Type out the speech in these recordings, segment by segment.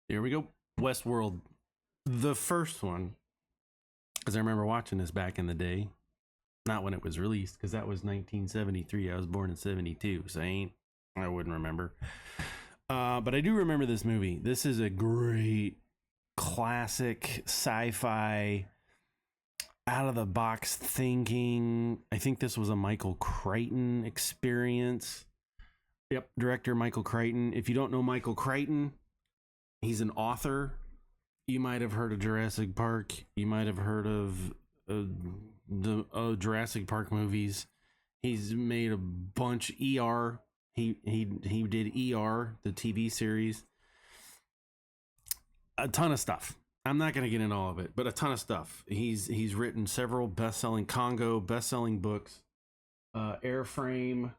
Here we go. Westworld, the first one, because I remember watching this back in the day. Not when it was released, because that was 1973. I was born in 72, so I wouldn't remember. But I do remember this movie. This is a great classic sci-fi, out of the box thinking. I think this was a Michael Crichton experience. Yep, director Michael Crichton. If you don't know Michael Crichton, he's an author. You might have heard of Jurassic Park. You might have heard of the Jurassic Park movies. He's made a bunch. ER. He did ER, the TV series. A ton of stuff. I'm not going to get into all of it, but a ton of stuff. He's written several best-selling books. Airframe.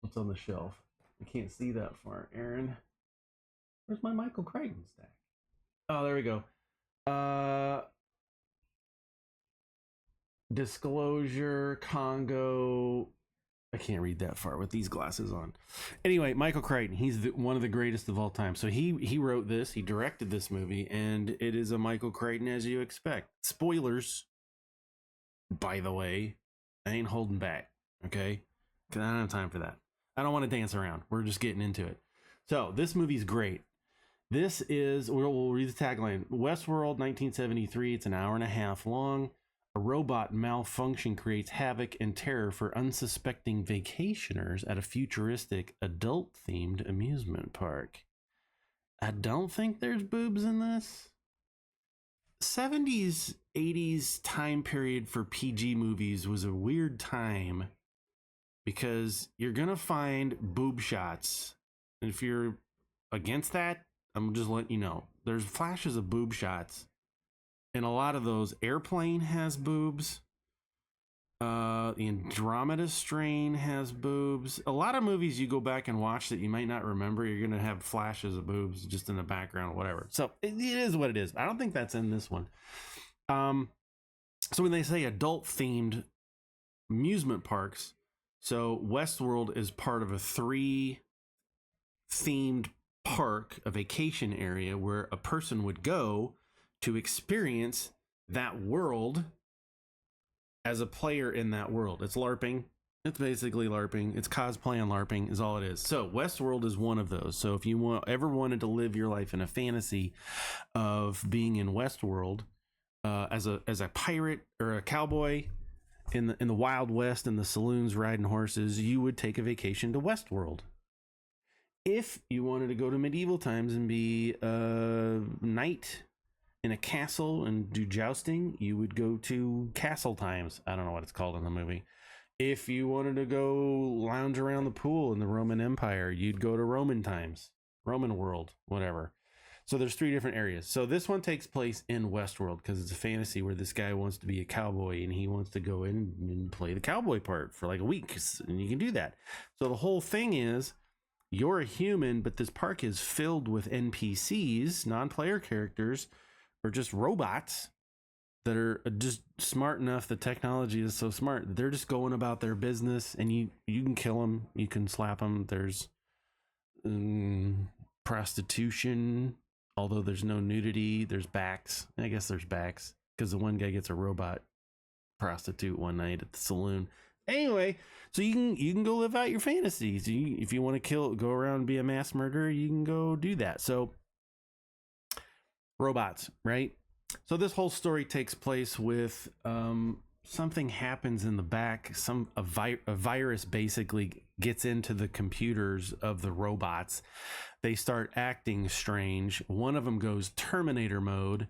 What's on the shelf? I can't see that far. Aaron, where's my Michael Crichton stack? Oh, there we go. Disclosure, Congo. I can't read that far with these glasses on. Anyway, Michael Crichton, he's one of the greatest of all time. So he wrote this, he directed this movie, and it is a Michael Crichton as you expect. Spoilers, by the way. I ain't holding back, okay? Because I don't have time for that. I don't want to dance around. We're just getting into it. So this movie's great. This is, we'll read the tagline. Westworld, 1973. It's an hour and a half long. A robot malfunction creates havoc and terror for unsuspecting vacationers at a futuristic, adult-themed amusement park. I don't think there's boobs in this. 70s, 80s time period for PG movies was a weird time because you're going to find boob shots. And if you're against that, I'm just letting you know. There's flashes of boob shots. And a lot of those, Airplane has boobs. The Andromeda Strain has boobs. A lot of movies you go back and watch that you might not remember, you're going to have flashes of boobs just in the background, whatever. So it is what it is. I don't think that's in this one. So when they say adult-themed amusement parks, so Westworld is part of a 3-themed park, a vacation area where a person would go to experience that world as a player in that world. It's LARPing. It's basically LARPing. It's cosplay and LARPing is all it is. So Westworld is one of those. So if you ever wanted to live your life in a fantasy of being in Westworld as a pirate or a cowboy in the Wild West in the saloons riding horses, you would take a vacation to Westworld. If you wanted to go to medieval times and be a knight in a castle and do jousting, you would go to Castle Times. I don't know what it's called in the movie. If you wanted to go lounge around the pool in the Roman Empire, you'd go to Roman Times, Roman World, whatever. So there's 3 different areas. So this one takes place in Westworld because it's a fantasy where this guy wants to be a cowboy and he wants to go in and play the cowboy part for like a week. And you can do that. So the whole thing is you're a human, but this park is filled with NPCs, non-player characters, or just robots that are just smart enough. The technology is so smart. They're just going about their business, and you can kill them. You can slap them. There's prostitution, although there's no nudity. There's backs. I guess there's backs because the one guy gets a robot prostitute one night at the saloon. Anyway, so you can go live out your fantasies. If you want to go around and be a mass murderer, you can go do that. So robots, right? So this whole story takes place with something happens in the back. A virus basically gets into the computers of the robots. They start acting strange. One of them goes Terminator mode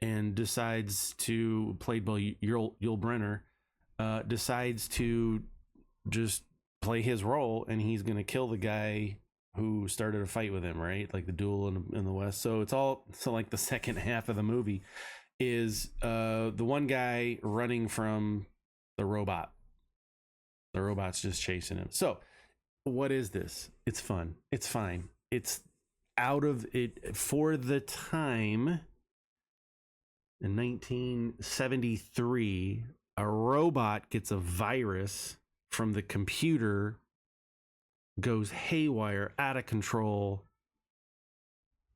and decides to, played by Yul Brynner, decides to just play his role, and he's going to kill the guy who started a fight with him, right? Like the duel in the West. So it's all, so like the second half of the movie is the one guy running from the robot. The robot's just chasing him. So what is this? It's fun. It's fine. It's out of it for the time. In 1973, a robot gets a virus from the computer, goes haywire, out of control,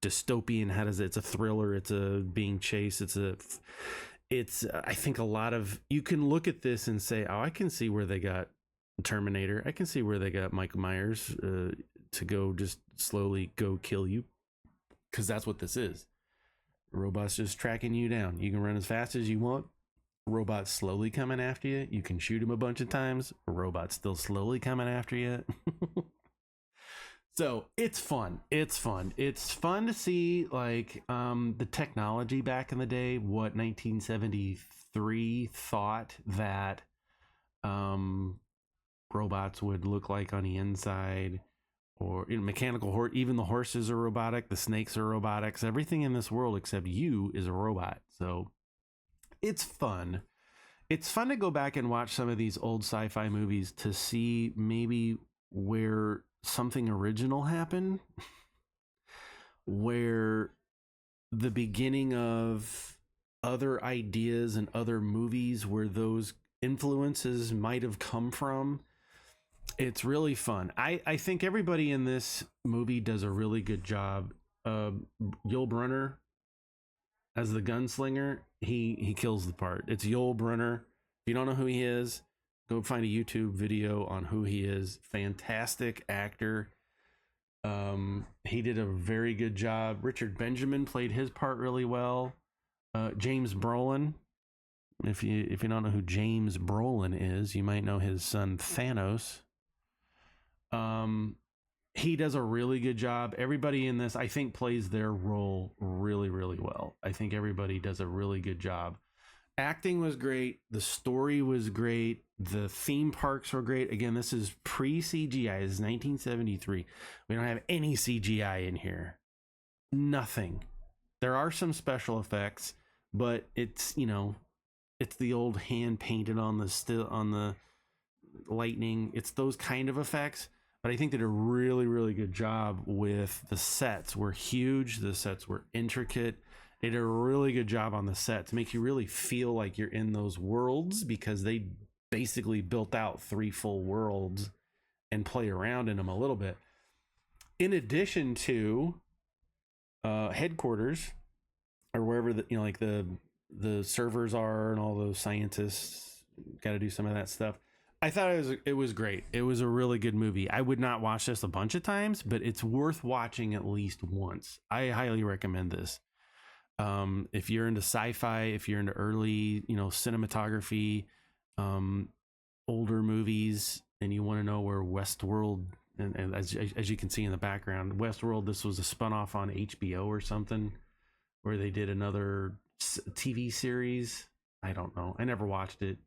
dystopian. How does it? It's a thriller. It's a being chased. It's I think a lot of, you can look at this and say, oh, I can see where they got Terminator. I can see where they got Michael Myers to go just slowly go kill you, because that's what this is. Robots just tracking you down. You can run as fast as you want. Robots slowly coming after you. You can shoot him a bunch of times. Robots still slowly coming after you. So it's fun. It's fun. It's fun to see like the technology back in the day, what 1973 thought that robots would look like on the inside, or mechanical horse. Even the horses are robotic. The snakes are robotics. Everything in this world except you is a robot. So it's fun. It's fun to go back and watch some of these old sci-fi movies to see maybe where something original happened, where the beginning of other ideas and other movies, where those influences might have come from. It's really fun. I think everybody in this movie does a really good job. Yul Brynner as the gunslinger, he kills the part. It's Yul Brynner. If you don't know who he is, go find a YouTube video on who he is. Fantastic actor. He did a very good job. Richard Benjamin played his part really well. James Brolin. If you don't know who James Brolin is, you might know his son Thanos. He does a really good job. Everybody in this, I think, plays their role really, really well. I think everybody does a really good job. Acting was great. The story was great. The theme parks were great. Again, this is pre-CGI. This is 1973. We don't have any CGI in here. Nothing. There are some special effects, but it's, it's the old hand painted on the lightning. It's those kind of effects. But I think they did a really, really good job with the sets. Were huge. The sets were intricate. They did a really good job on the set to make you really feel like you're in those worlds, because they basically built out 3 full worlds and play around in them a little bit. In addition to headquarters, or wherever the servers are, and all those scientists got to do some of that stuff. I thought it was great. It was a really good movie. I would not watch this a bunch of times, but it's worth watching at least once. I highly recommend this. If you're into sci-fi, if you're into early, cinematography, older movies, and you want to know where Westworld, and as you can see in the background, Westworld, this was a spun-off on HBO or something, where they did another TV series. I don't know. I never watched it.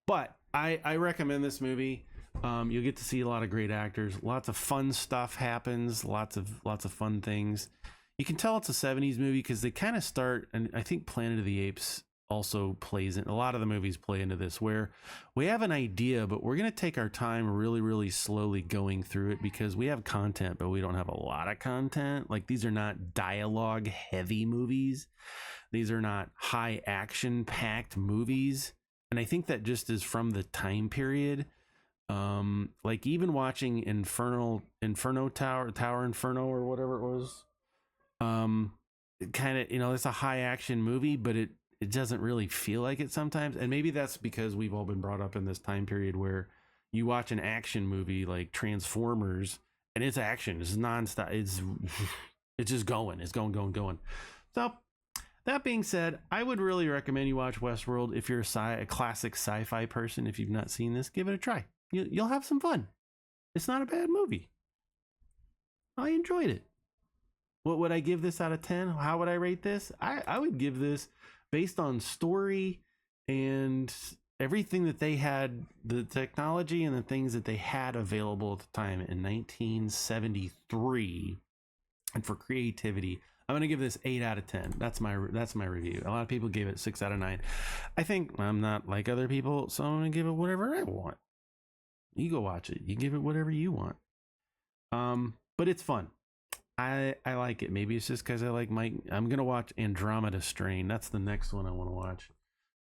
But I recommend this movie. You'll get to see a lot of great actors. Lots of fun stuff happens. Lots of fun things. You can tell it's a 70s movie because they kind of start, and I think Planet of the Apes also plays in. A lot of the movies play into this, where we have an idea, but we're going to take our time really, really slowly going through it, because we have content, but we don't have a lot of content. Like, these are not dialogue heavy movies. These are not high action packed movies. And I think that just is from the time period. Like even watching Inferno Tower Inferno, or whatever it was. It kind of, it's a high action movie, but it doesn't really feel like it sometimes. And maybe that's because we've all been brought up in this time period where you watch an action movie like Transformers, and it's action. It's nonstop. It's just going. It's going. So, that being said, I would really recommend you watch Westworld if you're a classic sci-fi person. If you've not seen this, give it a try. You'll have some fun. It's not a bad movie. I enjoyed it. What would I give this out of 10? How would I rate this? I would give this, based on story and everything that they had, the technology and the things that they had available at the time in 1973, and for creativity, I'm going to give this 8 out of 10. That's my review. A lot of people gave it 6 out of 9. I think I'm not like other people, so I'm going to give it whatever I want. You go watch it. You give it whatever you want. But it's fun. I like it. Maybe it's just because I like Mike. I'm going to watch Andromeda Strain. That's the next one I want to watch.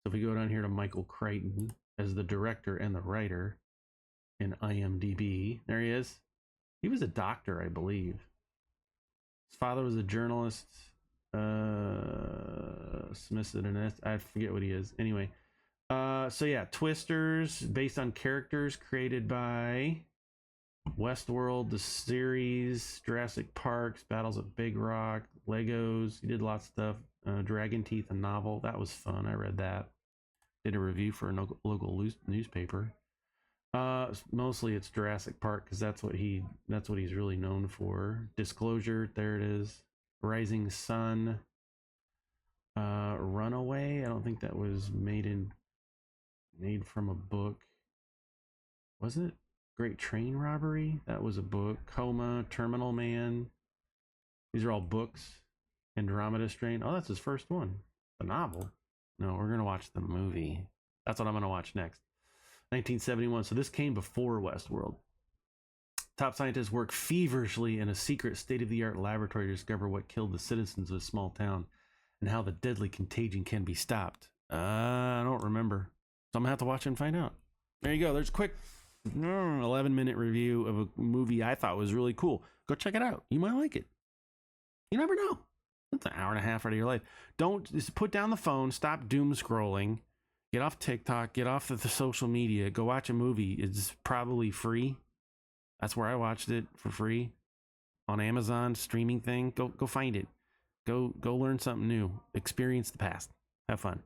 So if we go down here to Michael Crichton as the director and the writer in IMDb, there he is. He was a doctor, I believe. His father was a journalist. Smith and I forget what he is. Anyway, so yeah, Twisters, based on characters created by Westworld, the series, Jurassic Parks, Battles at Big Rock, Legos. He did lots of stuff. Dragon Teeth, a novel. That was fun. I read that. Did a review for a local newspaper. Mostly it's Jurassic Park because that's what he's really known for. Disclosure, there it is. Rising Sun. Runaway. I don't think that was made from a book. Was it? Great Train Robbery. That was a book. Coma. Terminal Man. These are all books. Andromeda Strain. Oh, that's his first one. The novel. No, we're gonna watch the movie. That's what I'm gonna watch next. 1971. So this came before Westworld. Top scientists work feverishly in a secret state-of-the-art laboratory to discover what killed the citizens of a small town and how the deadly contagion can be stopped. I don't remember. So I'm going to have to watch it and find out. There you go. There's a quick 11-minute review of a movie I thought was really cool. Go check it out. You might like it. You never know. It's an hour and a half out of your life. Don't just put down the phone. Stop doom scrolling. Get off TikTok. Get off the social media. Go watch a movie. It's probably free. That's where I watched it for free on Amazon streaming thing. Go find it. Go learn something new. Experience the past. Have fun.